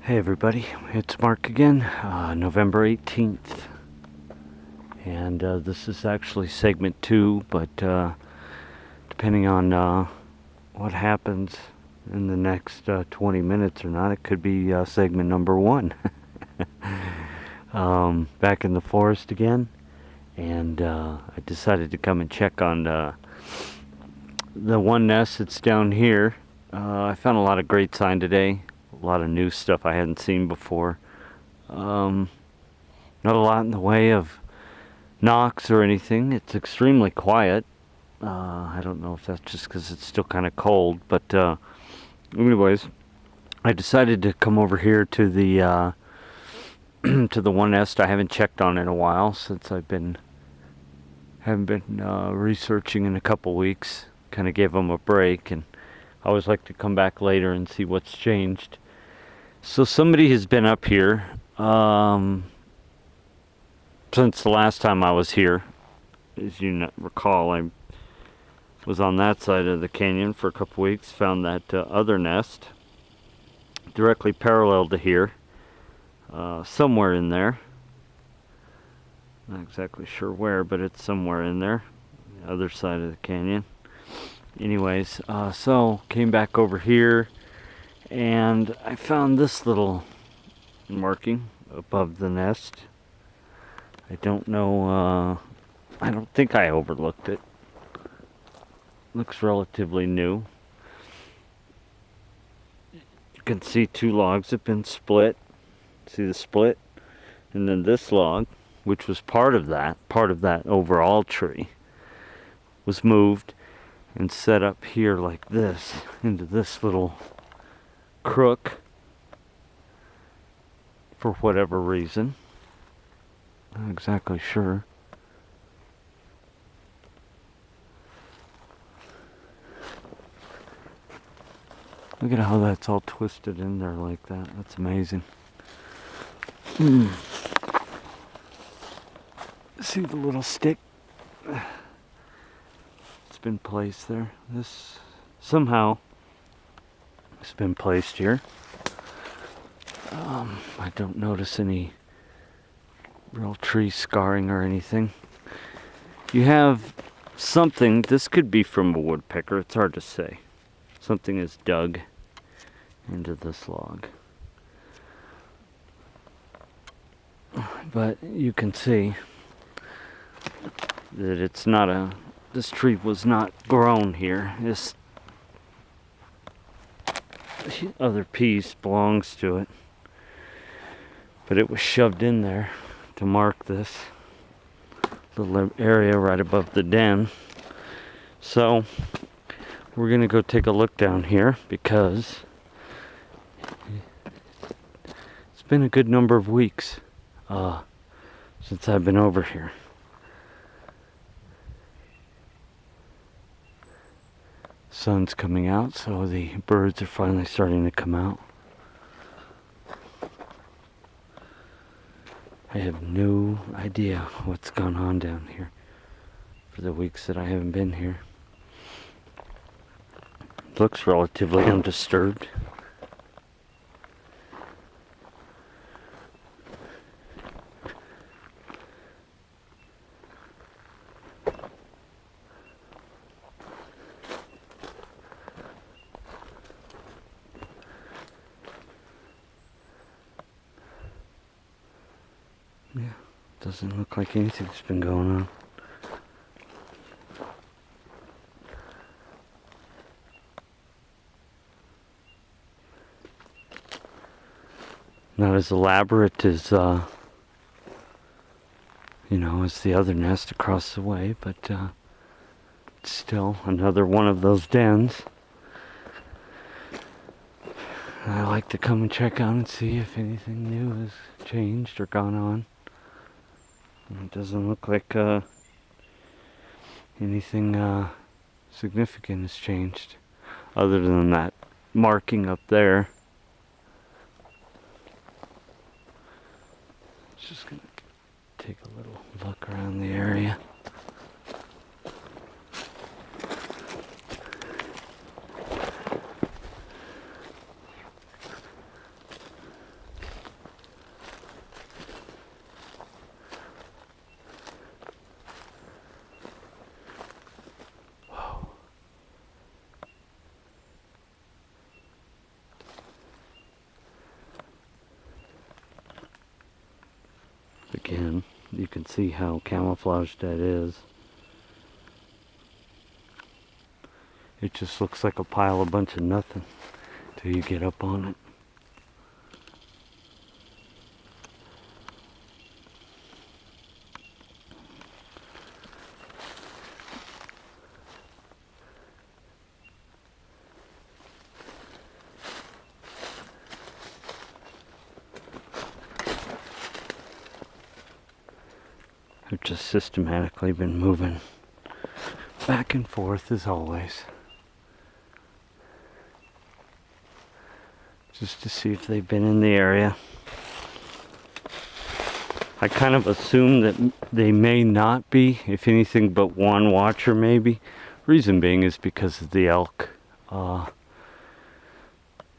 Hey everybody, it's Mark again, November 18th, and this is actually segment 2, but depending on what happens in the next 20 minutes or not, it could be segment number 1. Back in the forest again, and I decided to come and check on the one nest that's down here. I found a lot of great sign today. A lot of new stuff I hadn't seen before. Not a lot in the way of knocks or anything. It's extremely quiet. I don't know if that's just because it's still kind of cold, but anyways, I decided to come over here to the to the one nest I haven't checked on in a while, since haven't been researching in a couple weeks. Kind of gave them a break, and I always like to come back later and see what's changed. So somebody has been up here since the last time I was here. As you recall, I was on that side of the canyon for a couple weeks, found that other nest directly parallel to here, somewhere in there. Not exactly sure where, but it's somewhere in there, the other side of the canyon. Anyways, so came back over here, and I found this little marking above the nest. I don't know, I don't think I overlooked it. Looks relatively new. You can see two logs have been split. See the split? And then this log, which was part of that overall tree, was moved and set up here like this, into this little crook, for whatever reason. Not exactly sure. Look at how that's all twisted in there like that. That's amazing. See the little stick? It's been placed there. This somehow it's been placed here. I don't notice any real tree scarring or anything. You have something, this could be from a woodpecker, it's hard to say. Something is dug into this log. But you can see that it's not this tree was not grown here. This other piece belongs to it, but it was shoved in there to mark this little area right above the den. So we're gonna go take a look down here, because it's been a good number of weeks since I've been over here. Sun's coming out, so the birds are finally starting to come out. I have no idea what's gone on down here for the weeks that I haven't been here. It looks relatively undisturbed. Yeah, doesn't look like anything's been going on. Not as elaborate as, as the other nest across the way, but it's still another one of those dens. I like to come and check out and see if anything new has changed or gone on. It doesn't look like anything significant has changed, other than that marking up there. Just gonna take a little look around the area. you can see how camouflaged that is. It just looks like a pile of bunch of nothing till you get up on it. I've just systematically been moving back and forth as always, just to see if they've been in the area. I kind of assume that they may not be, if anything but one watcher maybe. Reason being is because of the elk. The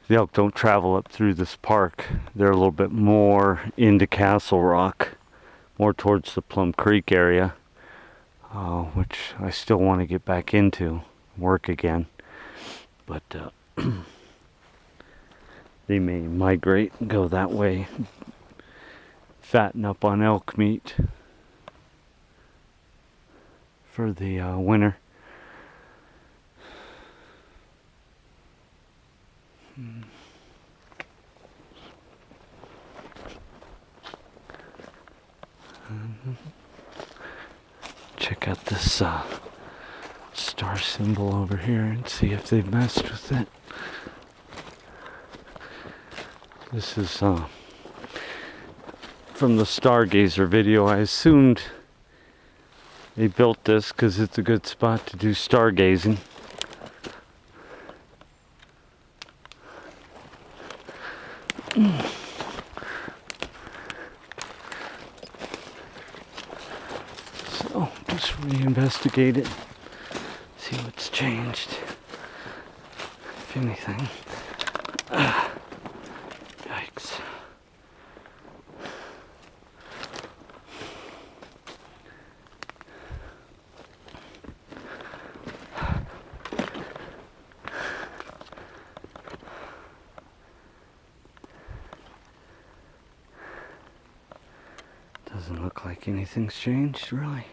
elk don't travel up through this park. They're a little bit more into Castle Rock, more towards the Plum Creek area, which I still want to get back into, work again. But they may migrate and go that way, fatten up on elk meat for the winter. Check out this star symbol over here and see if they've messed with it. This is from the Stargazer video. I assumed they built this because it's a good spot to do stargazing. So, just reinvestigate it, see what's changed, if anything. Yikes. Doesn't look like anything's changed, really.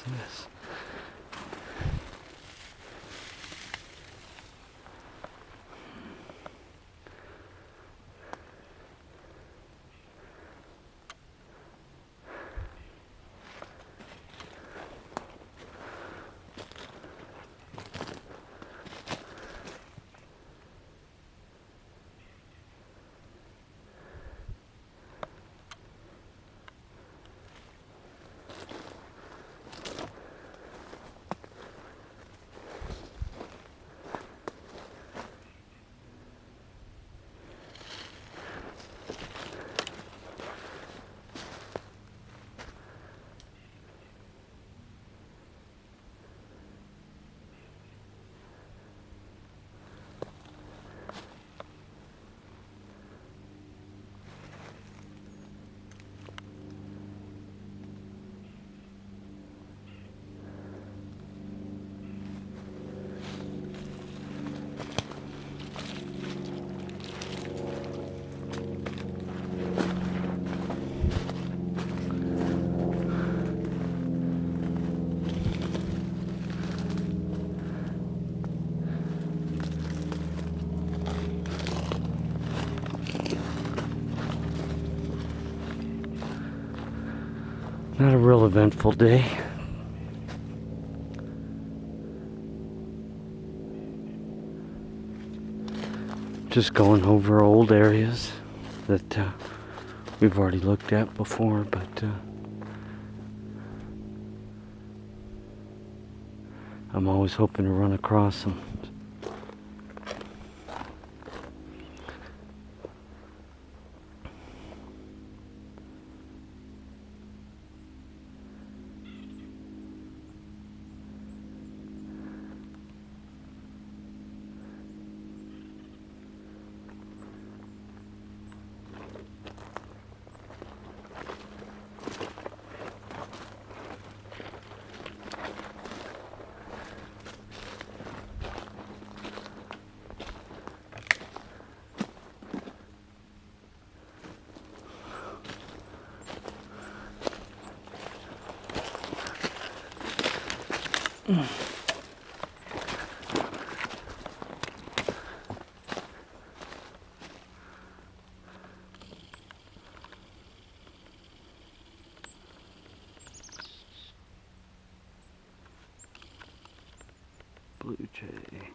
This. Not a real eventful day. Just going over old areas that we've already looked at before, but I'm always hoping to run across them. Blue jay.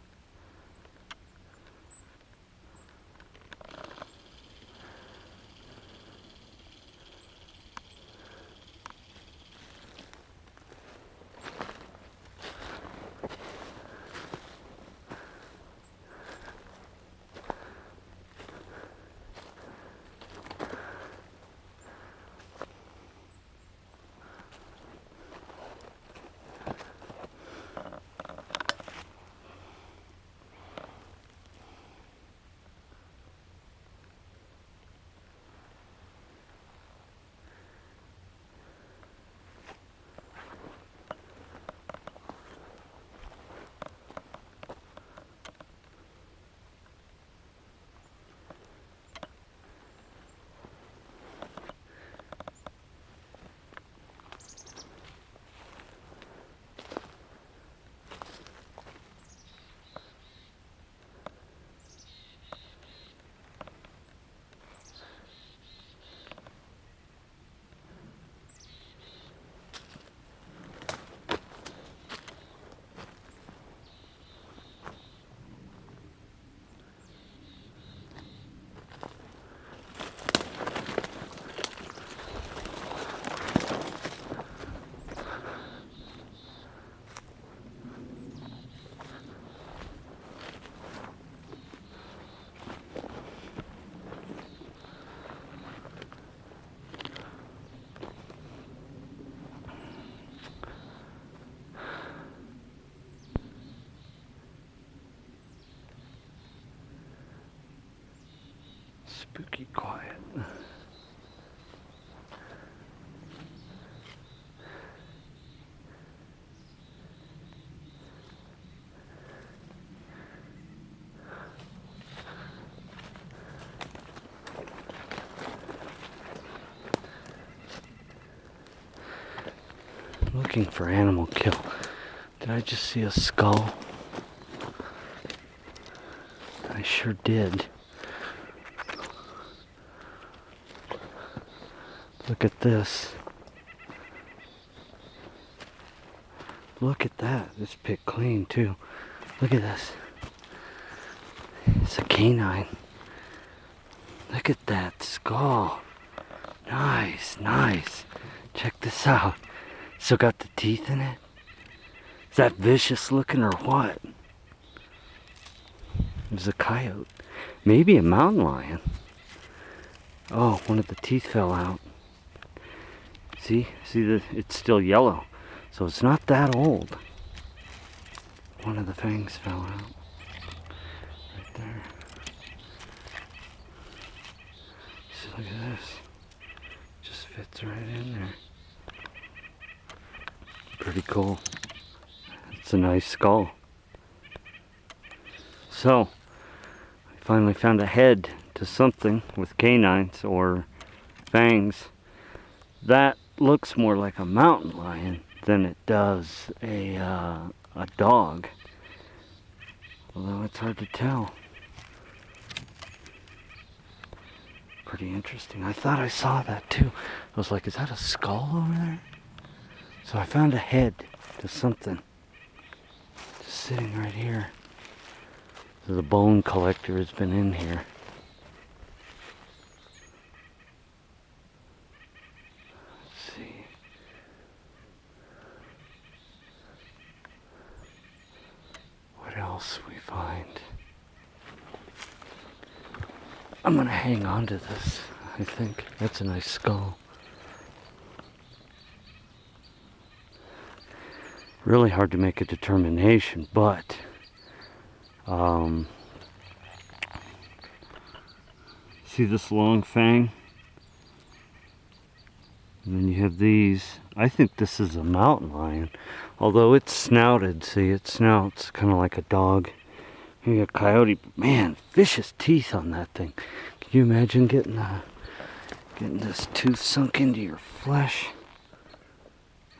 Spooky quiet. Looking for animal kill. Did I just see a skull? I sure did. Look at this. Look at that. It's picked clean too. Look at this. It's a canine. Look at that skull. Nice, nice. Check this out. Still got the teeth in it. Is that vicious looking or what? It was a coyote. Maybe a mountain lion. Oh, one of the teeth fell out. See that it's still yellow. So it's not that old. One of the fangs fell out. Right there. See, look at this. Just fits right in there. Pretty cool. It's a nice skull. So, I finally found a head to something with canines or fangs. That looks more like a mountain lion than it does a dog. Although it's hard to tell. Pretty interesting. I thought I saw that too. I was like, is that a skull over there? So I found a head to something. Just sitting right here. So the bone collector has been in here. Let's see. I'm gonna hang on to this. I think that's a nice skull. Really hard to make a determination, but see this long fang? And then you have these. I think this is a mountain lion. Although it's snouted, see, it snouts kind of like a dog. Here you got coyote. Man, vicious teeth on that thing. Can you imagine getting this tooth sunk into your flesh?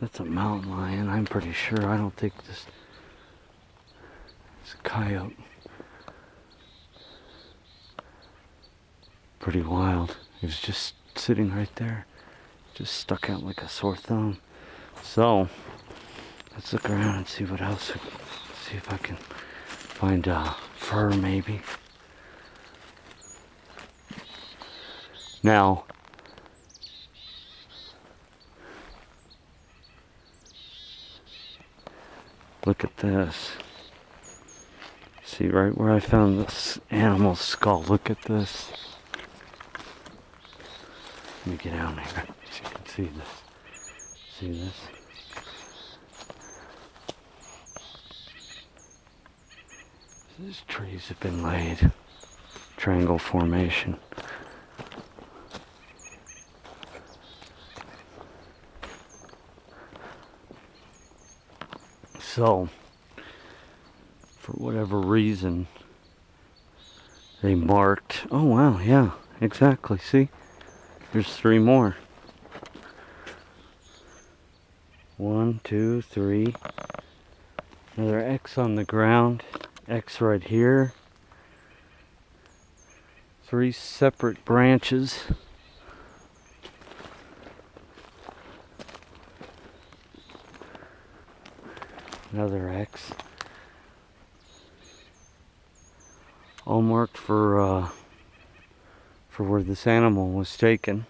That's a mountain lion, I'm pretty sure. I don't think this is a coyote. Pretty wild. He was just sitting right there. Just stuck out like a sore thumb. So, let's look around and see what else. See if I can find fur maybe. Now, look at this. See right where I found this animal's skull. Look at this. Let me get down here so you can see this. See this? These trees have been laid. Triangle formation. So, for whatever reason, they marked. Oh wow, yeah, exactly. See? There's 3 more. 1, 2, 3. Another X on the ground. X right here. 3 separate branches. Another X. All marked for where this animal was taken.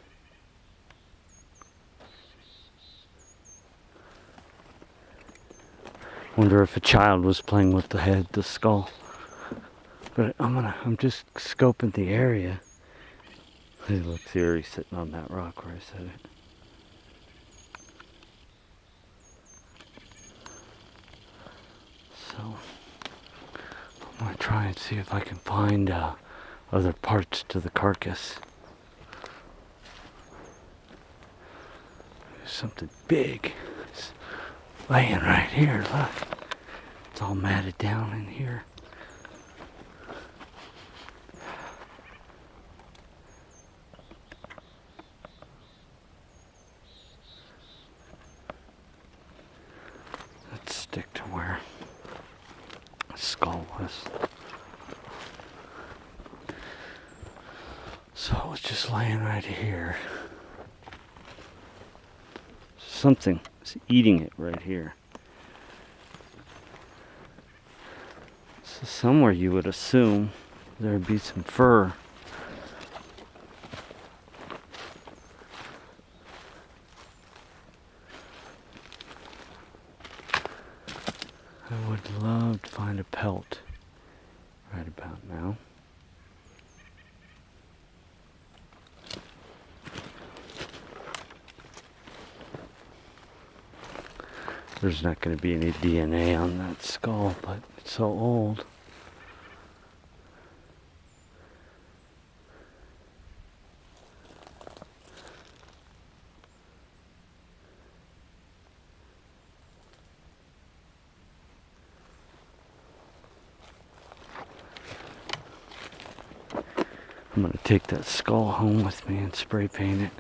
Wonder if a child was playing with the head, the skull. But I'm just scoping the area. He looks eerie sitting on that rock where I said it. So I'm gonna try and see if I can find other parts to the carcass. There's something big. It's laying right here, look. It's all matted down in here. Let's stick to where the skull was. So it's just laying right here. Something is eating it right here. So somewhere you would assume there'd be some fur. I would love to find a pelt right about now. There's not going to be any DNA on that skull, but it's so old. I'm going to take that skull home with me and spray paint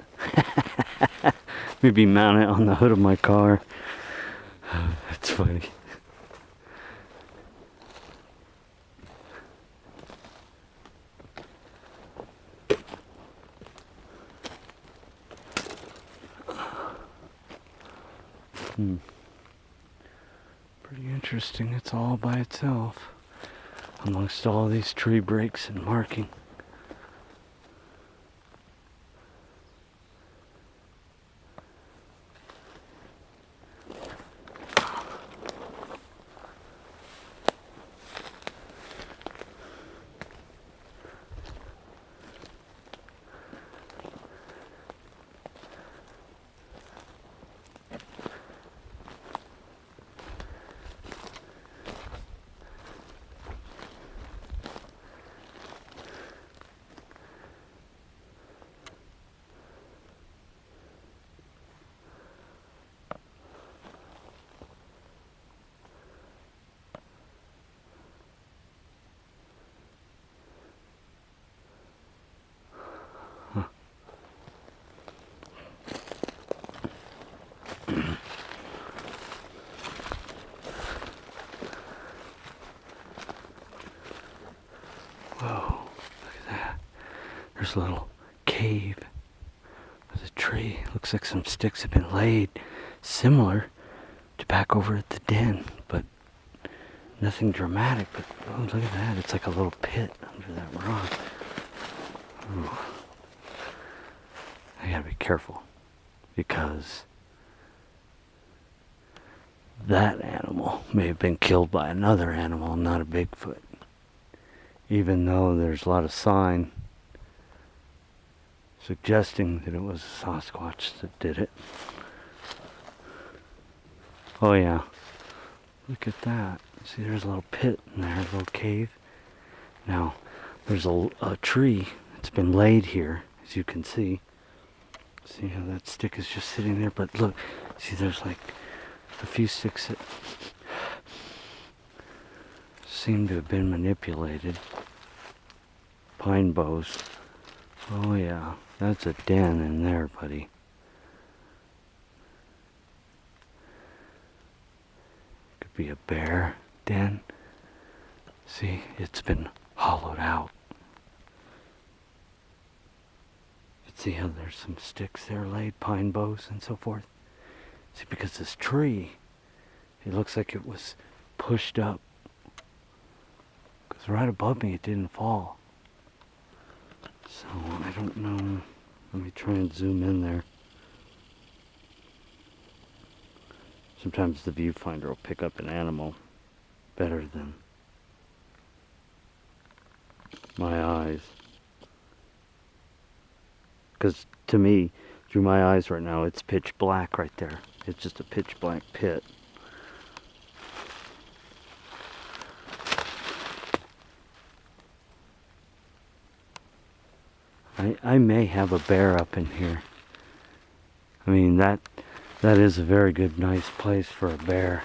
it. Maybe mount it on the hood of my car. That's funny. Pretty interesting. It's all by itself amongst all these tree breaks and marking. There's a little cave. There's a tree. Looks like some sticks have been laid, similar to back over at the den, but nothing dramatic. But oh, look at that. It's like a little pit under that rock. Ooh. I gotta be careful, because that animal may have been killed by another animal, not a Bigfoot. Even though there's a lot of sign suggesting that it was a Sasquatch that did it. Oh yeah, look at that. See, there's a little pit in there, a little cave. Now, there's a tree that's been laid here, as you can see. See how that stick is just sitting there? But look, see, there's like a few sticks that seem to have been manipulated. Pine boughs. Oh yeah, that's a den in there, buddy. Could be a bear den. See, it's been hollowed out. See how there's some sticks there laid, pine boughs and so forth. See, because this tree, it looks like it was pushed up. Because right above me it didn't fall. So I don't know. Let me try and zoom in there. Sometimes the viewfinder will pick up an animal better than my eyes. Because to me, through my eyes right now, it's pitch black right there. It's just a pitch black pit. I may have a bear up in here. I mean, that is a very good, nice place for a bear.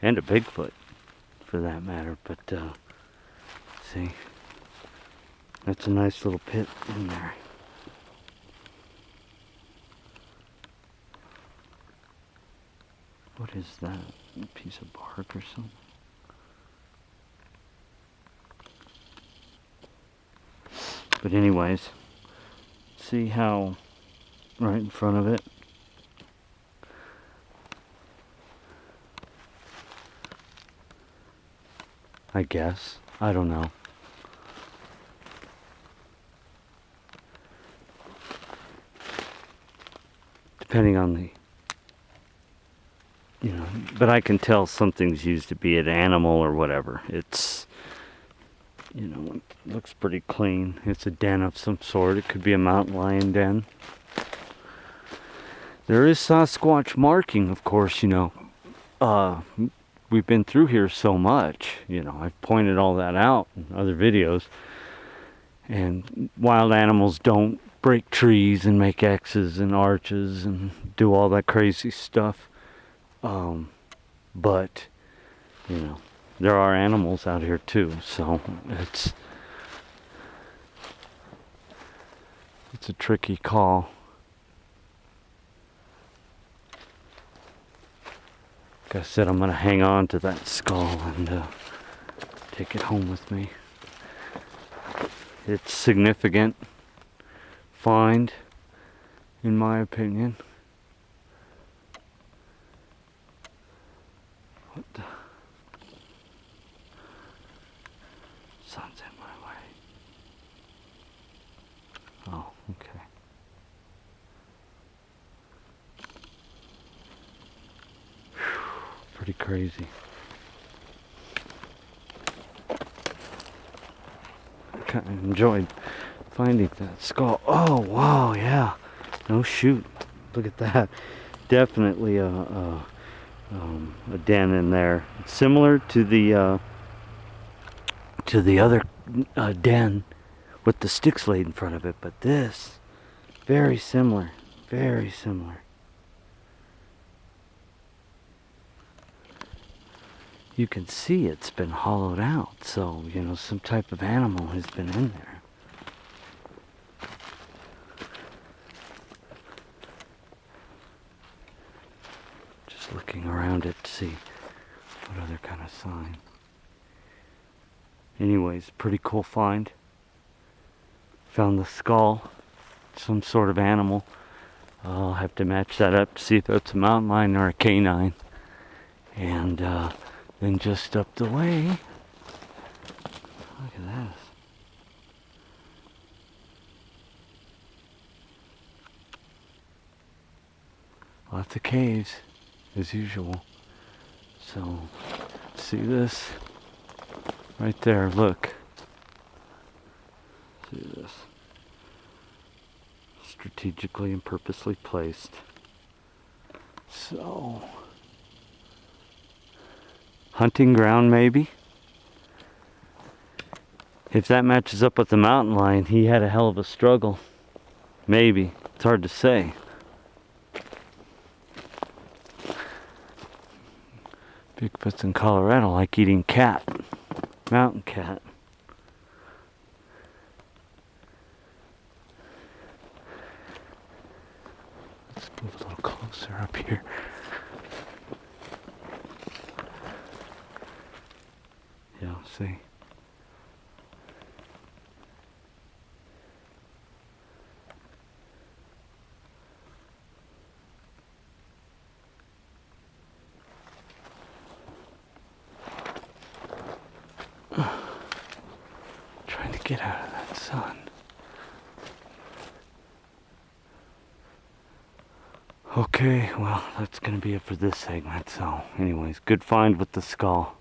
And a Bigfoot, for that matter. But, see, that's a nice little pit in there. What is that? A piece of bark or something? But anyways, see how right in front of it, I guess, I don't know. Depending on the, you know, but I can tell something's used to be an animal or whatever. It's, you know, it looks pretty clean. It's a den of some sort. It could be a mountain lion den. There is Sasquatch marking, of course, you know. We've been through here so much, you know. I've pointed all that out in other videos. And wild animals don't break trees and make X's and arches and do all that crazy stuff. But, you know, there are animals out here too, so it's a tricky call. Like I said, I'm gonna hang on to that skull and take it home with me. It's significant find, in my opinion. What the? Sun's in my way. Oh, okay. Whew, pretty crazy. I kind of enjoyed finding that skull. Oh, wow, yeah. No shoot. Look at that. Definitely a den in there. It's similar to the other den with the sticks laid in front of it, but this, very similar, very similar. You can see it's been hollowed out, so, you know, some type of animal has been in there. Just looking around it to see what other kind of sign. Anyways, pretty cool find. Found the skull, some sort of animal. I'll have to match that up to see if that's a mountain lion or a canine. And then just up the way, look at this. Lots of caves, as usual. So, see this? Right there, look. See this? Strategically and purposely placed. So, hunting ground maybe? If that matches up with the mountain lion, he had a hell of a struggle. Maybe. It's hard to say. Bigfoots in Colorado like eating cat. Mountain cat. Let's move a little closer up here. Yeah, see. Trying to get out of that sun. Okay, well, that's gonna be it for this segment. So, anyways, good find with the skull.